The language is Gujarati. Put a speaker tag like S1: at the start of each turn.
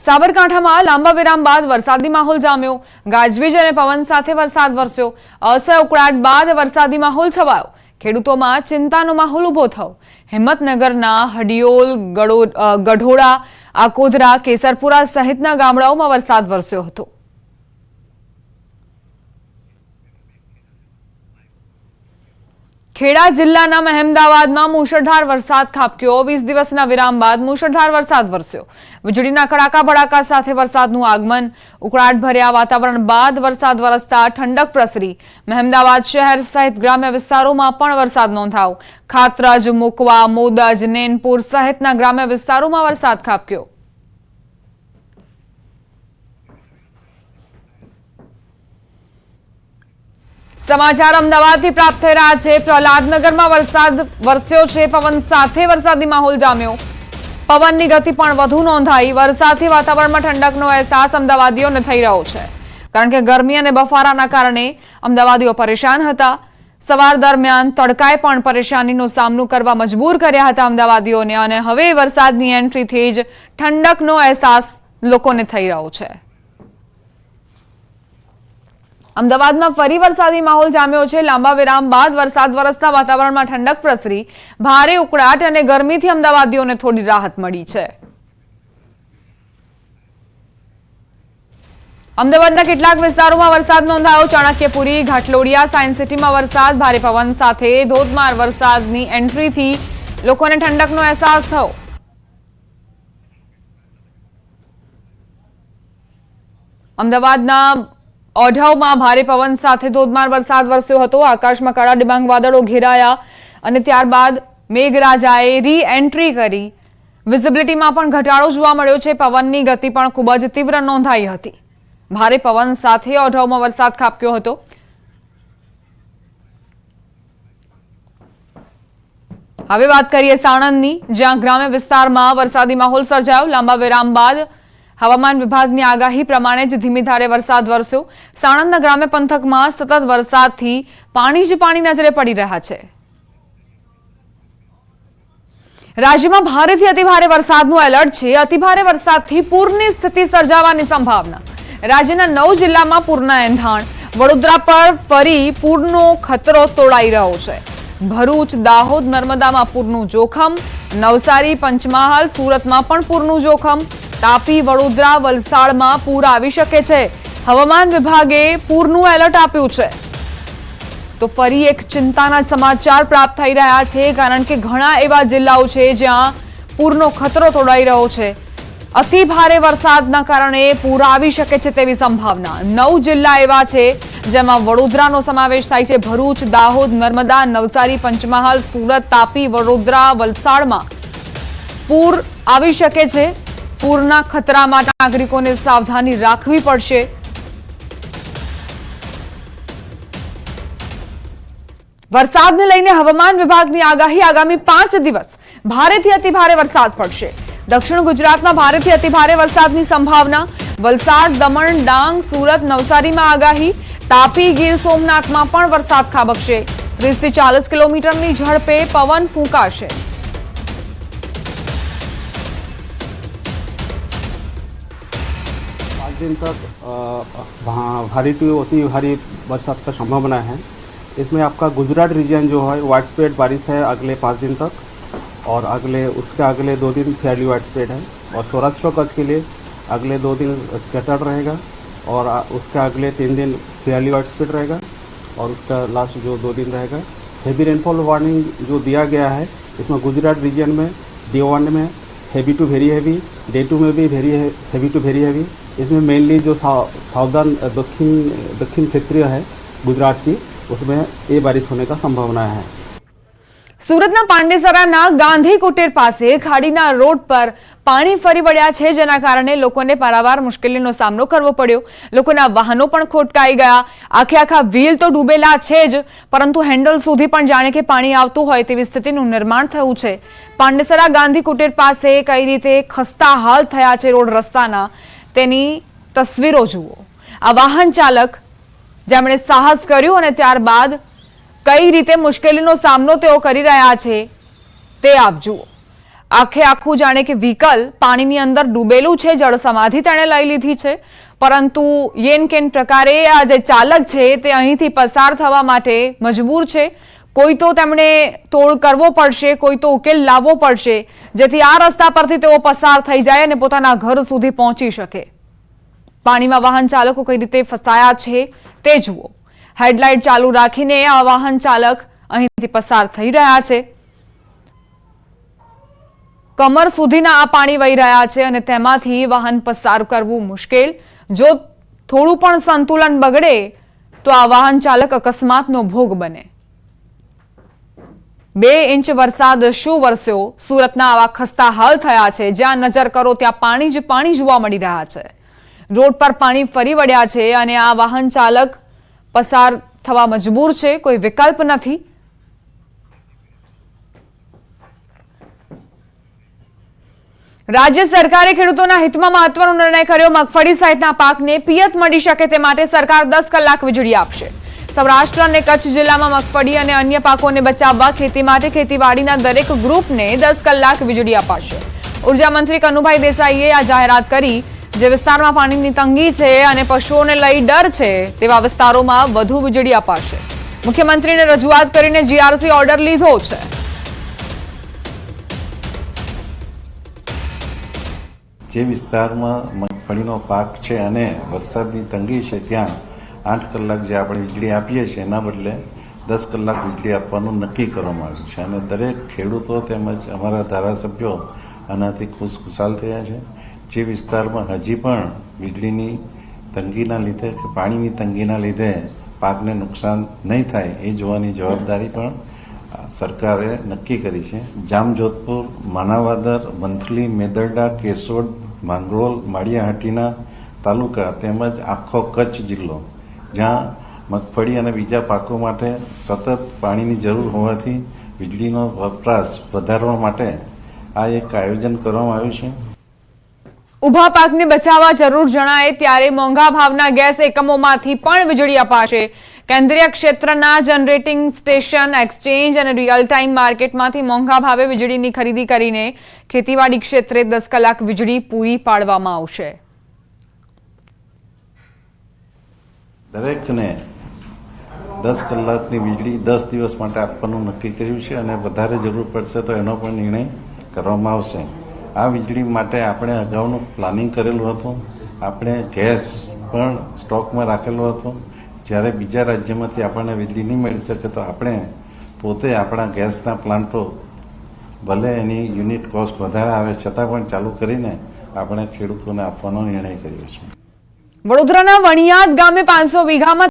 S1: સાબરકાંઠામાં લાંબા વિરામ બાદ વરસાદી માહોલ જામ્યો। ગાજવીજ અને પવન સાથે વરસાદ વરસ્યો। અસહ્ય ઉકળાટ બાદ વરસાદી માહોલ છવાયો। ખેડૂતોમાં ચિંતાનો માહોલ ઉભો થયો। હિંમતનગરના હડિયોલ, ગઢોડા, આકોદરા, કેસરપુરા સહિતના ગામડાઓમાં વરસાદ વરસ્યો હતો। ખેડા જિલ્લાના મહેમદાવાદમાં મુશળધાર વરસાદ ખાબક્યો। 20 દિવસના વિરામ બાદ મુશળધાર વરસાદ વરસ્યો। વીજળીના કડાકા ભડાકા સાથે વરસાદનું આગમન। ઉકળાટભર્યા વાતાવરણ બાદ વરસાદ વરસતા ઠંડક પ્રસરી। મહેમદાવાદ શહેર સહિત ગ્રામ્ય વિસ્તારોમાં પણ વરસાદ નોંધાયો। ખાતરજ, મુકવા, મોદજ, નેનપુર સહિતના ગ્રામ્ય વિસ્તારોમાં વરસાદ ખાબક્યો। સમાચાર અમદાવાદથી પ્રાપ્ત થઈ રહ્યા છે। પ્રહલાદનગરમાં વરસાદ વરસ્યો છે। પવન સાથે વરસાદી માહોલ જામ્યો। પવનની ગતિ પણ વધુ નોંધાઈ। વરસાદથી વાતાવરણમાં ઠંડકનો અહેસાસ અમદાવાદીઓને થઈ રહ્યો છે, કારણ કે ગરમી અને બફારાના કારણે અમદાવાદીઓ પરેશાન હતા। સવાર દરમિયાન તડકાએ પણ પરેશાનીનો સામનો કરવા મજબૂર કર્યા હતા અમદાવાદીઓને, અને હવે વરસાદની એન્ટ્રીથી જ ઠંડકનો અહેસાસ લોકોને થઈ રહ્યો છે। અમદાવાદમાં ફરી વરસાદી માહોલ જામ્યો છે। લાંબા વિરામ બાદ વરસાદ વરસતા વાતાવરણમાં ઠંડક પ્રસરી। ભારે ઉકળાટ અને ગરમીથી અમદાવાદીઓને થોડી રાહત મળી છે। અમદાવાદના કેટલાક વિસ્તારોમાં વરસાદ નોંધાયો। ચાણક્યપુરી, ઘાટલોડિયા, સાયન્સ સિટીમાં વરસાદ। ભારે પવન સાથે ધોધમાર વરસાદની એન્ટ્રીથી લોકોને ઠંડકનો અહેસાસ થયો। અમદાવાદના ઓઢવમાં ભારે પવન સાથે ધોધમાર વરસાદ વરસ્યો હતો। આકાશમાં કાળા ડિબાંગ વાદળો ઘેરાયા અને ત્યારબાદ મેઘરાજાએ રી એન્ટ્રી કરી। વિઝિબિલિટીમાં પણ ઘટાડો જોવા મળ્યો છે। પવનની ગતિ પણ ખૂબ જ તીવ્ર નોંધાઈ હતી। ભારે પવન સાથે ઓઢવમાં વરસાદ ખાબક્યો હતો। હવે વાત કરીએ સાણંદની, જ્યાં ગ્રામ્ય વિસ્તારમાં વરસાદી માહોલ સર્જાયો। લાંબા વિરામ બાદ હવામાન વિભાગની આગાહી પ્રમાણે જ ધીમી ધારે વરસાદ વરસ્યો। સાણંદના ગ્રામ્ય પંથકમાં સતત વરસાદથી પાણી જ પાણી નજરે પડી રહ્યા છે। રાજ્યમાં ભારેથી અતિભારે વરસાદનું એલર્ટ છે। અતિભારે વરસાદથી પૂરની સ્થિતિ સર્જાવાની સંભાવના। રાજ્યના 9 જિલ્લામાં પૂરના એંધાણ। વડોદરા પર ફરી પૂરનો ખતરો તોળાઈ રહ્યો છે। ભરૂચ, દાહોદ, નર્મદામાં પૂરનું જોખમ। નવસારી, પંચમહાલ, સુરતમાં પણ પૂરનું જોખમ। તાપી, વડોદરા, વલસાડમાં પૂર આવી શકે છે। હવામાન વિભાગે પૂરનું એલર્ટ આપ્યું છે। તો ફરી એક ચિંતાના સમાચાર પ્રાપ્ત થઈ રહ્યા છે, કારણ કે ઘણા એવા જિલ્લાઓ છે જ્યાં પૂરનો ખતરો તોડાઈ રહ્યો છે। અતિ ભારે વરસાદના કારણે પૂર આવી શકે છે તેવી સંભાવના। 9 જિલ્લા એવા છે જેમાં વડોદરાનો સમાવેશ થાય છે। ભરૂચ, દાહોદ, નર્મદા, નવસારી, પંચમહાલ, સુરત, તાપી, વડોદરા, વલસાડમાં પૂર આવી શકે છે। પૂરના ખતરામાં નાગરિકોને સાવધાની રાખવી પડશે। વરસાદને લઈને હવામાન વિભાગની આગાહી। આગામી 5 દિવસ ભારેથી અતિભારે વરસાદ પડશે। દક્ષિણ ગુજરાતમાં ભારેથી અતિભારે વરસાદની સંભાવના। વલસાડ, દમણ, ડાંગ, સુરત, નવસારીમાં આગાહી। તાપી, ગીર સોમનાથમાં પણ વરસાદ ખાબકશે। 30 થી 40 કિલોમીટરની ઝડપે પવન ફૂંકાશે।
S2: दिन तक भारी टू अति भारी बरसात का संभावना है। इसमें आपका गुजरात रीजन जो है वाइड स्प्रेड बारिश है अगले 5 दिन तक, और उसके अगले 2 दिन फेयरली वाइड स्प्रेड है। और सौराष्ट्र कच्छ के लिए अगले 2 दिन स्कैटर्ड रहेगा, और उसके अगले 3 दिन फेयरली वाइड स्प्रेड रहेगा, और उसका लास्ट जो 2 दिन रहेगा हेवी रेनफॉल वार्निंग जो दिया गया है। इसमें गुजरात रीजन में D1 में heavy to very heavy, D2 में भी very heavy to very heavy. इसमें मेनली जो साउदर्न दक्षिण क्षेत्रीय है गुजरात की, उसमें ये बारिश होने का संभावना है।
S1: સુરતના પાંડેસરાના ગાંધી કુટીર પાસે ખાડીના રોડ પર પાણી ફરી વળ્યા છે, જેના કારણે લોકોને પારાવાર મુશ્કેલીનો સામનો કરવો પડ્યો। લોકોના વાહનો પણ ખોટકાઈ ગયા। આખા વ્હીલ તો ડૂબેલા છે જ, પરંતુ હેન્ડલ સુધી પણ જાણે કે પાણી આવતું હોય તેવી સ્થિતિનું નિર્માણ થયું છે। પાંડેસરા ગાંધી કુટીર પાસે કઈ રીતે ખસ્તા હાલ થયા છે રોડ રસ્તાના, તેની તસવીરો જુઓ। આ વાહન ચાલક જેમણે સાહસ કર્યું અને ત્યારબાદ કઈ રીતે મુશ્કેલીનો સામનો તેઓ કરી રહ્યા છે તે આપ જુઓ। આખે આખું જાણે કે વ્હીકલ પાણીની અંદર ડૂબેલું છે, જળ સમાધિ તેણે લઈ લીધી છે, પરંતુ યેન કેન પ્રકારે આ જે ચાલક છે તે અહીંથી પસાર થવા માટે મજબૂર છે। કોઈ તો તેમણે તોડ કરવો પડશે, કોઈ તો ઉકેલ લાવવો પડશે, જેથી આ રસ્તા પરથી તેઓ પસાર થઈ જાય અને પોતાના ઘર સુધી પહોંચી શકે। પાણીમાં વાહન ચાલકો કઈ રીતે ફસાયા છે તે જુઓ। હેડલાઇટ ચાલુ રાખીને આ વાહન ચાલક અહીંથી પસાર થઈ રહ્યા છે। કમર સુધીના આ પાણી વહી રહ્યા છે અને તેમાંથી વાહન પસાર કરવું મુશ્કેલ। જો થોડું પણ સંતુલન બગડે તો આ વાહન ચાલક અકસ્માતનો ભોગ બને। 2 ઇંચ વરસાદ શું વરસ્યો? સુરતના આવા ખસ્તા હાલ થયા છે, જ્યાં નજર કરો ત્યાં પાણી જ પાણી જોવા મળી રહ્યા છે। રોડ પર પાણી ફરી વળ્યા છે અને આ વાહન ચાલક પસાર થવા મજબૂર છે, કોઈ વિકલ્પ નથી। રાજ્ય સરકારે ખેડૂતોના હિતમાં મહત્વનો નિર્ણય કર્યો। મગફળી સહિતના પાકને પિયત મળી શકે તે માટે સરકાર 10 કલાક વીજળી આપશે। સૌરાષ્ટ્ર અને કચ્છ જિલ્લામાં મગફળી અને અન્ય પાકોને બચાવવા ખેતી માટે ખેતીવાડીના દરેક ગ્રુપને 10 કલાક વીજળી અપાશે। ઉર્જા મંત્રી કનુભાઈ દેસાઈએ આ જાહેરાત કરી। જે વિસ્તારમાં પાણીની તંગી છે અને પશુઓને લઈ ડર છે તેવા વિસ્તારોમાં વધુ વીજળી અપાશે। મુખ્યમંત્રીને રજૂઆત કરીને જીઆરસી ઓર્ડર લીધો છે।
S3: જે વિસ્તારમાં મગફળીનો પાક છે અને વરસાદની તંગી છે ત્યાં 8 કલાક જે આપણે વીજળી આપીએ છીએ એના બદલે 10 કલાક વીજળી આપવાનું નક્કી કરવામાં આવ્યું છે અને દરેક ખેડૂતો તેમજ અમારા ધારાસભ્યો આનાથી ખુશખુશાલ થયા છે। જે વિસ્તારમાં હજી પણ વીજળીની તંગીના લીધે કે પાણીની તંગીના લીધે પાકને નુકસાન નહીં થાય એ જોવાની જવાબદારી પણ સરકારે નક્કી કરી છે। જામજોધપુર, માણાવદર, વંથલી, મેદરડા, કેશોદ, માંગરોળ, માળિયાહાટીના તાલુકા તેમજ આખો કચ્છ જિલ્લો જ્યાં મગફળી અને બીજા પાકો માટે સતત પાણીની જરૂર હોવાથી વીજળીનો વપરાશ વધારવા માટે આ એક આયોજન કરવામાં આવ્યું છે।
S1: ઉભા પાકને બચાવવા જરૂર જણાય ત્યારે મોંઘા ભાવના ગેસ એકમોમાંથી પણ વીજળી અપાશે। કેન્દ્રીય ક્ષેત્રના જનરેટિંગ સ્ટેશન, એક્સચેન્જ અને રિયલ ટાઈમ માર્કેટમાંથી મોંઘા ભાવે વીજળીની ખરીદી કરીને ખેતીવાડી ક્ષેત્રે 10 કલાક વીજળી પૂરી પાડવામાં આવશે।
S3: દરેકને 10 કલાકની વીજળી 10 દિવસ માટે આપવાનું નક્કી કર્યું છે અને વધારે જરૂર પડશે તો એનો પણ નિર્ણય કરવામાં આવશે। આ વીજળી માટે આપણે અગાઉનું પ્લાનિંગ કરેલું હતું। આપણે ગેસ પણ સ્ટોકમાં રાખેલો હતો। જ્યારે બીજા રાજ્યમાંથી આપણને વીજળી નહીં મળી શકે તો આપણે પોતે આપણા ગેસના પ્લાન્ટો ભલે એની યુનિટ કોસ્ટ વધારે આવે છતાં પણ ચાલુ કરીને આપણે ખેડૂતોને આપવાનો નિર્ણય કર્યો છે।
S1: વડોદરાના વણિયાદ ગામે 500 વીઘામાં